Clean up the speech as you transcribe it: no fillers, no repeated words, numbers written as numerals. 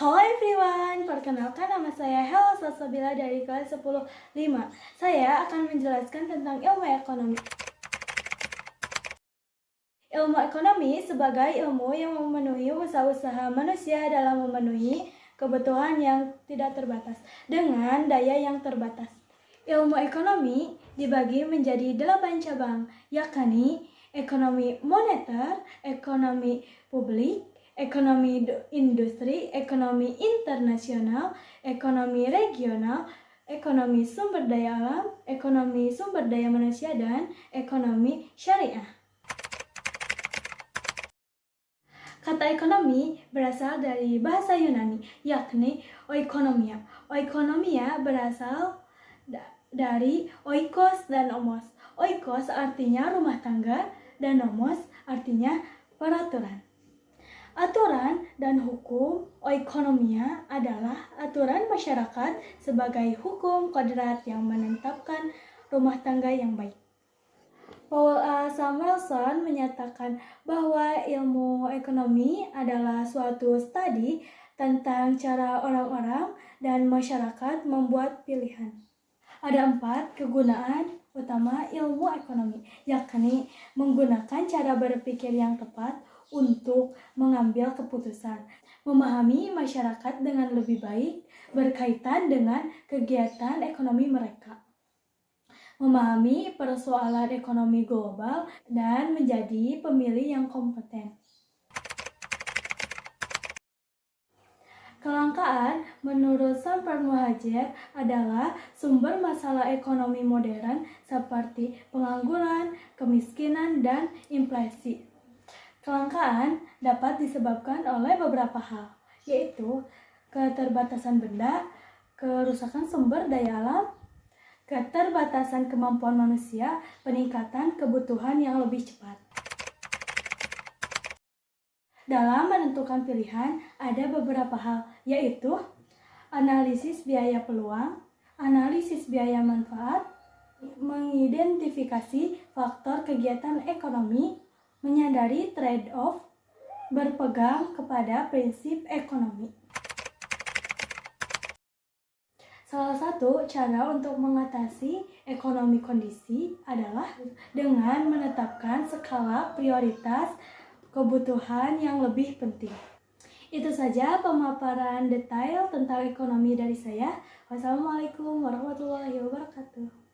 Halo everyone, perkenalkan nama saya Hela Salsabila dari kelas 10-5. Saya akan menjelaskan tentang ilmu ekonomi. Ilmu ekonomi sebagai ilmu yang memenuhi usaha-usaha manusia dalam memenuhi kebutuhan yang tidak terbatas dengan daya yang terbatas. Ilmu ekonomi dibagi menjadi 8 cabang, yakni ekonomi moneter, ekonomi publik, ekonomi industri, ekonomi internasional, ekonomi regional, ekonomi sumber daya alam, ekonomi sumber daya manusia, dan ekonomi syariah. Kata ekonomi berasal dari bahasa Yunani, yakni oikonomia. Oikonomia berasal dari oikos dan nomos. Oikos artinya rumah tangga dan nomos artinya peraturan. Aturan dan hukum oikonomia adalah aturan masyarakat sebagai hukum kodrat yang menetapkan rumah tangga yang baik. Paul A. Samuelson menyatakan bahwa ilmu ekonomi adalah suatu studi tentang cara orang-orang dan masyarakat membuat pilihan. Ada 4 kegunaan utama ilmu ekonomi, yakni menggunakan cara berpikir yang tepat untuk mengambil keputusan, memahami masyarakat dengan lebih baik berkaitan dengan kegiatan ekonomi mereka, memahami persoalan ekonomi global, dan menjadi pemilih yang kompeten. Kelangkaan menurut Sanford Muhajir adalah sumber masalah ekonomi modern seperti pengangguran, kemiskinan, dan inflasi. Kelangkaan dapat disebabkan oleh beberapa hal, yaitu keterbatasan benda, kerusakan sumber daya alam, keterbatasan kemampuan manusia, peningkatan kebutuhan yang lebih cepat. Dalam menentukan pilihan, ada beberapa hal, yaitu analisis biaya peluang, analisis biaya manfaat, mengidentifikasi faktor kegiatan ekonomi, menyadari trade-off, berpegang kepada prinsip ekonomi. Salah satu cara untuk mengatasi ekonomi kondisi adalah dengan menetapkan skala prioritas kebutuhan yang lebih penting. Itu saja pemaparan detail tentang ekonomi dari saya. Wassalamualaikum warahmatullahi wabarakatuh.